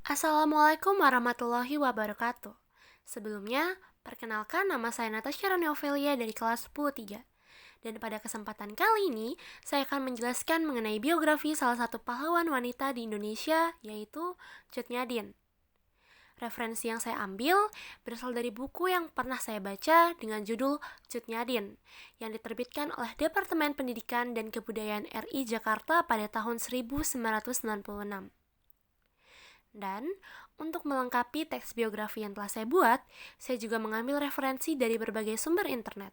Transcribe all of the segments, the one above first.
Assalamualaikum warahmatullahi wabarakatuh. Sebelumnya, perkenalkan nama saya Natasha Ofelia dari kelas 10-3. Dan pada kesempatan kali ini, saya akan menjelaskan mengenai biografi salah satu pahlawan wanita di Indonesia, yaitu Cut Nyadin. Referensi yang saya ambil berasal dari buku yang pernah saya baca dengan judul Cut Nyadin, yang diterbitkan oleh Departemen Pendidikan dan Kebudayaan RI Jakarta pada tahun 1996. Dan untuk melengkapi teks biografi yang telah saya buat, saya juga mengambil referensi dari berbagai sumber internet.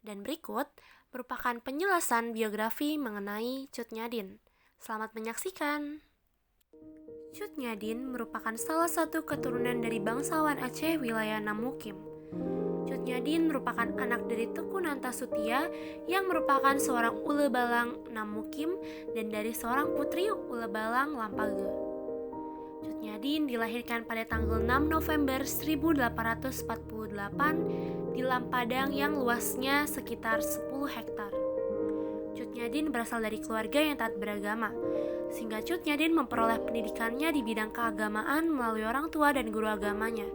Dan berikut merupakan penjelasan biografi mengenai Cut Nyadin. Selamat menyaksikan. Cut Nyadin merupakan salah satu keturunan dari bangsawan Aceh wilayah Namukim. Cut Nyadin merupakan anak dari Teku Nantasutia yang merupakan seorang ule balang Namukim dan dari seorang putri ule balang Lampage. Cut Nyadin dilahirkan pada tanggal 6 November 1848 di Lampadang yang luasnya sekitar 10 hektar. Cut Nyadin berasal dari keluarga yang taat beragama, sehingga Cut Nyadin memperoleh pendidikannya di bidang keagamaan melalui orang tua dan guru agamanya.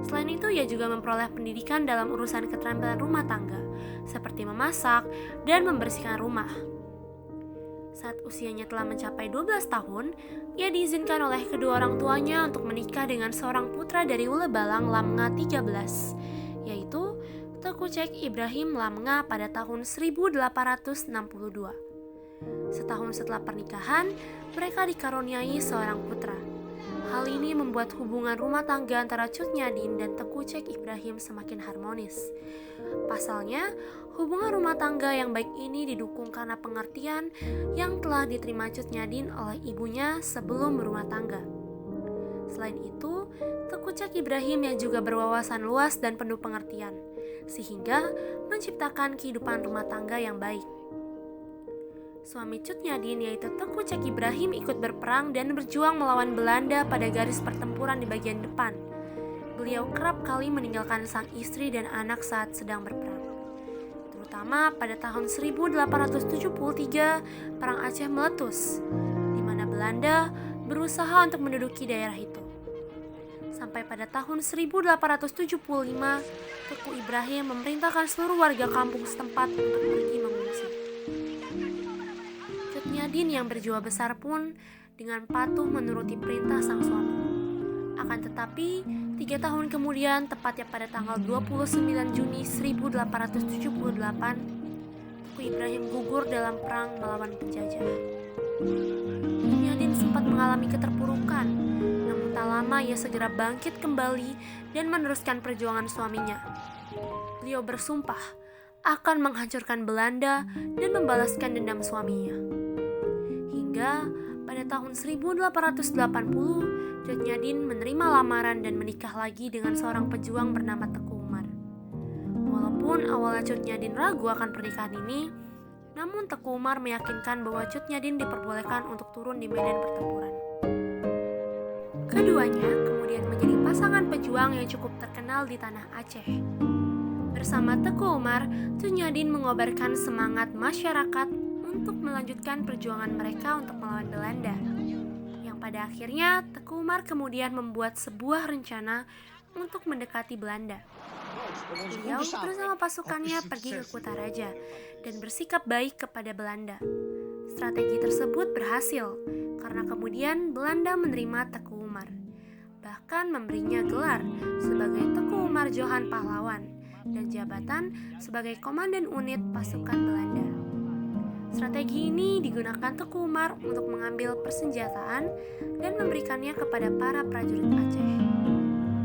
Selain itu, ia juga memperoleh pendidikan dalam urusan keterampilan rumah tangga, seperti memasak dan membersihkan rumah. Saat usianya telah mencapai 12 tahun, ia diizinkan oleh kedua orang tuanya untuk menikah dengan seorang putra dari ule balang Lamnga 13, yaitu Teku Cek Ibrahim Lamnga pada tahun 1862. Setahun setelah pernikahan, mereka dikaruniai seorang putra. Hal ini membuat hubungan rumah tangga antara Cut Nyadin dan Teku Cek Ibrahim semakin harmonis. Pasalnya, hubungan rumah tangga yang baik ini didukung karena pengertian yang telah diterima Cut Nyadin oleh ibunya sebelum berumah tangga. Selain itu, Teku Cek Ibrahim yang juga berwawasan luas dan penuh pengertian, sehingga menciptakan kehidupan rumah tangga yang baik. Suami Cut Nyadin yaitu Teku Cek Ibrahim ikut berperang dan berjuang melawan Belanda pada garis pertempuran di bagian depan. Beliau kerap kali meninggalkan sang istri dan anak saat sedang berperang. Terutama pada tahun 1873, Perang Aceh meletus, di mana Belanda berusaha untuk menduduki daerah itu. Sampai pada tahun 1875, Teku Ibrahim memerintahkan seluruh warga kampung setempat untuk pergi mengungsi. Cut Nyadin yang berjiwa besar pun dengan patuh menuruti perintah sang suami. Akan tetapi, 3 tahun kemudian, tepatnya pada tanggal 29 Juni 1878, Teku Ibrahim gugur dalam perang melawan penjajah. Cut Nyadin sempat mengalami keterpurukan, namun tak lama ia segera bangkit kembali dan meneruskan perjuangan suaminya. Beliau bersumpah akan menghancurkan Belanda dan membalaskan dendam suaminya. Hingga pada tahun 1880, Cut Nyadin menerima lamaran dan menikah lagi dengan seorang pejuang bernama Teku Umar. Walaupun awalnya Cut Nyadin ragu akan pernikahan ini, namun Teku Umar meyakinkan bahwa Cut Nyadin diperbolehkan untuk turun di medan pertempuran. Keduanya kemudian menjadi pasangan pejuang yang cukup terkenal di tanah Aceh. Bersama Teku Umar, Cut Nyadin mengobarkan semangat masyarakat untuk melanjutkan perjuangan mereka untuk melawan Belanda. Yang pada akhirnya Teku Umar kemudian membuat sebuah rencana untuk mendekati Belanda. Beliau bersama pasukannya pergi ke Kutaraja dan bersikap baik kepada Belanda. Strategi tersebut berhasil karena kemudian Belanda menerima Teku Umar, bahkan memberinya gelar sebagai Teku Umar Johan Pahlawan dan jabatan sebagai komandan unit pasukan Belanda. Strategi ini digunakan Teku Umar untuk mengambil persenjataan dan memberikannya kepada para prajurit Aceh.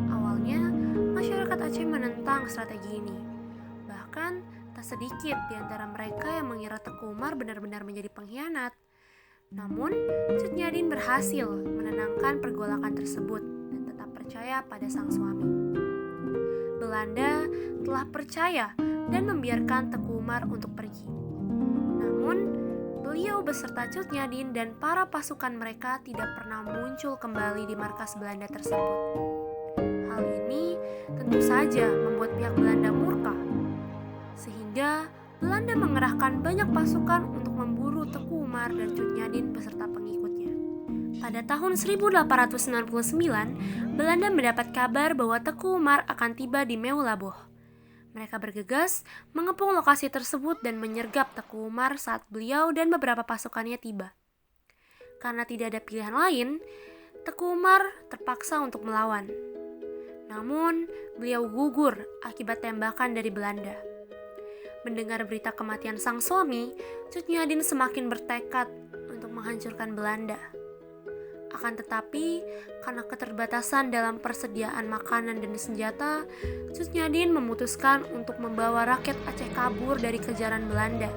Awalnya, masyarakat Aceh menentang strategi ini. Bahkan, tak sedikit di antara mereka yang mengira Teku Umar benar-benar menjadi pengkhianat. Namun, Cut Nyadin berhasil menenangkan pergolakan tersebut dan tetap percaya pada sang suami. Belanda telah percaya dan membiarkan Teku Umar untuk pergi. Namun, beliau beserta Cut Nyadin dan para pasukan mereka tidak pernah muncul kembali di markas Belanda tersebut. Hal ini tentu saja membuat pihak Belanda murka, sehingga Belanda mengerahkan banyak pasukan untuk memburu Teku Umar dan Cut Nyadin beserta pengikutnya. Pada tahun 1899, Belanda mendapat kabar bahwa Teku Umar akan tiba di Meulaboh. Mereka bergegas mengepung lokasi tersebut dan menyergap Teku Umar saat beliau dan beberapa pasukannya tiba. Karena tidak ada pilihan lain, Teku Umar terpaksa untuk melawan. Namun, beliau gugur akibat tembakan dari Belanda. Mendengar berita kematian sang suami, Cutnyadin semakin bertekad untuk menghancurkan Belanda. Akan tetapi, karena keterbatasan dalam persediaan makanan dan senjata, Cutnyadin memutuskan untuk membawa rakyat Aceh kabur dari kejaran Belanda.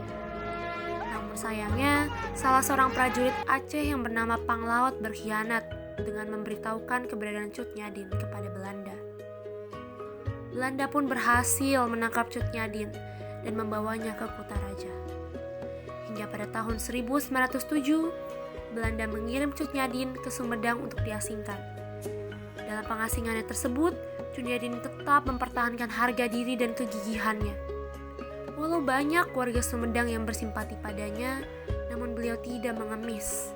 Namun sayangnya, salah seorang prajurit Aceh yang bernama Panglawat berkhianat dengan memberitahukan keberadaan Cutnyadin kepada Belanda. Belanda pun berhasil menangkap Cutnyadin dan membawanya ke Kutaraja. Hingga pada tahun 1907, Belanda mengirim Cutnyadin ke Sumedang untuk diasingkan. Dalam pengasingannya tersebut, Cutnyadin tetap mempertahankan harga diri dan kegigihannya. Walau banyak warga Sumedang yang bersimpati padanya, namun beliau tidak mengemis.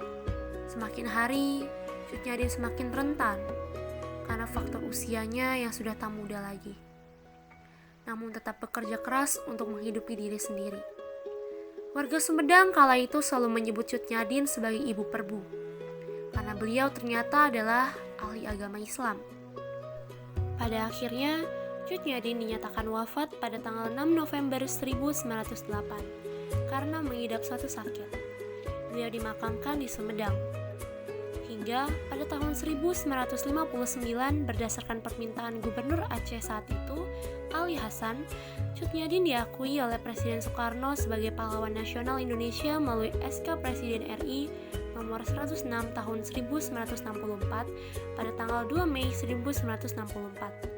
Semakin hari, Cutnyadin semakin rentan karena faktor usianya yang sudah tak muda lagi. Namun tetap bekerja keras untuk menghidupi diri sendiri. Warga Sumedang kala itu selalu menyebut Cutnyadin sebagai ibu perbu, karena beliau ternyata adalah ahli agama Islam. Pada akhirnya, Cutnyadin dinyatakan wafat pada tanggal 6 November 1908 karena mengidap suatu sakit. Beliau dimakamkan di Sumedang. Hingga pada tahun 1959 berdasarkan permintaan Gubernur Aceh saat itu, Ali Hasan, Cutnyadin diakui oleh Presiden Soekarno sebagai pahlawan nasional Indonesia melalui SK Presiden RI nomor 106 tahun 1964 pada tanggal 2 Mei 1964.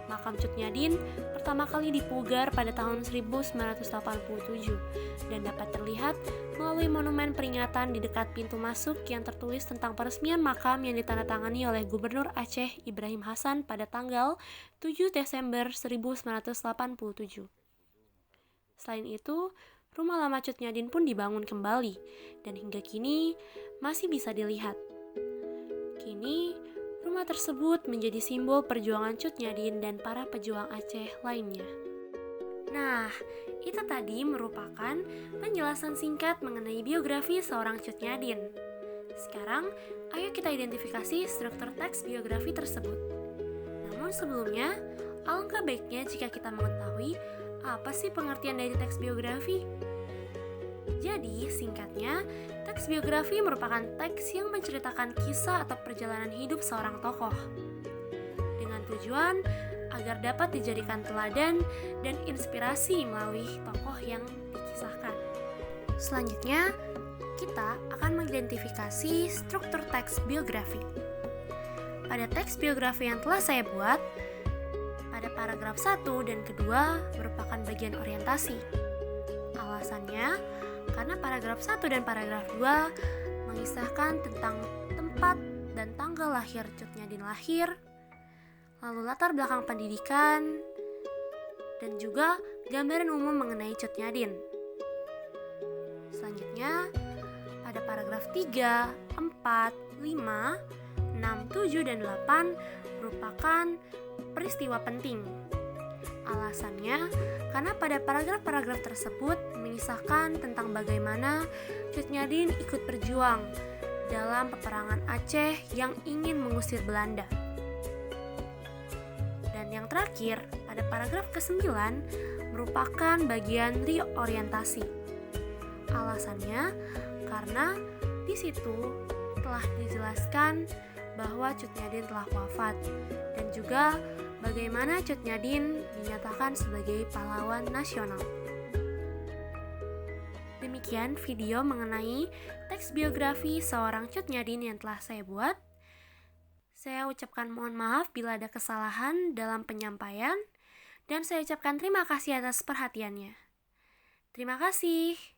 Makam Cutnyadin pertama kali dipugar pada tahun 1987 dan dapat terlihat melalui monumen peringatan di dekat pintu masuk yang tertulis tentang peresmian makam yang ditandatangani oleh Gubernur Aceh Ibrahim Hasan pada tanggal 7 Desember 1987. Selain itu, rumah lama Cutnyadin pun dibangun kembali dan hingga kini masih bisa dilihat. Kini, rumah tersebut menjadi simbol perjuangan Cutnyadin dan para pejuang Aceh lainnya. Nah, itu tadi merupakan penjelasan singkat mengenai biografi seorang Cutnyadin. Sekarang, ayo kita identifikasi struktur teks biografi tersebut. Namun sebelumnya, alangkah baiknya jika kita mengetahui apa sih pengertian dari teks biografi. Jadi, singkatnya, teks biografi merupakan teks yang menceritakan kisah atau perjalanan hidup seorang tokoh dengan tujuan agar dapat dijadikan teladan dan inspirasi melalui tokoh yang dikisahkan. Selanjutnya, kita akan mengidentifikasi struktur teks biografi. Pada teks biografi yang telah saya buat, pada paragraf 1 dan kedua merupakan bagian orientasi. Alasannya, karena paragraf 1 dan paragraf 2 mengisahkan tentang tempat dan tanggal lahir Cutnyadin lahir, lalu latar belakang pendidikan, dan juga gambaran umum mengenai Cutnyadin. Selanjutnya, pada paragraf 3, 4, 5, 6, 7, dan 8 merupakan peristiwa penting. Alasannya, karena pada paragraf-paragraf tersebut mengisahkan tentang bagaimana Cutnyadin ikut berjuang dalam peperangan Aceh yang ingin mengusir Belanda. Dan yang terakhir, pada paragraf ke-9 merupakan bagian reorientasi. Alasannya, karena di situ telah dijelaskan bahwa Cutnyadin telah wafat dan juga bagaimana Cutnyadin dinyatakan sebagai pahlawan nasional. Demikian video mengenai teks biografi seorang Cutnyadin yang telah saya buat. Saya ucapkan mohon maaf bila ada kesalahan dalam penyampaian, dan saya ucapkan terima kasih atas perhatiannya. Terima kasih.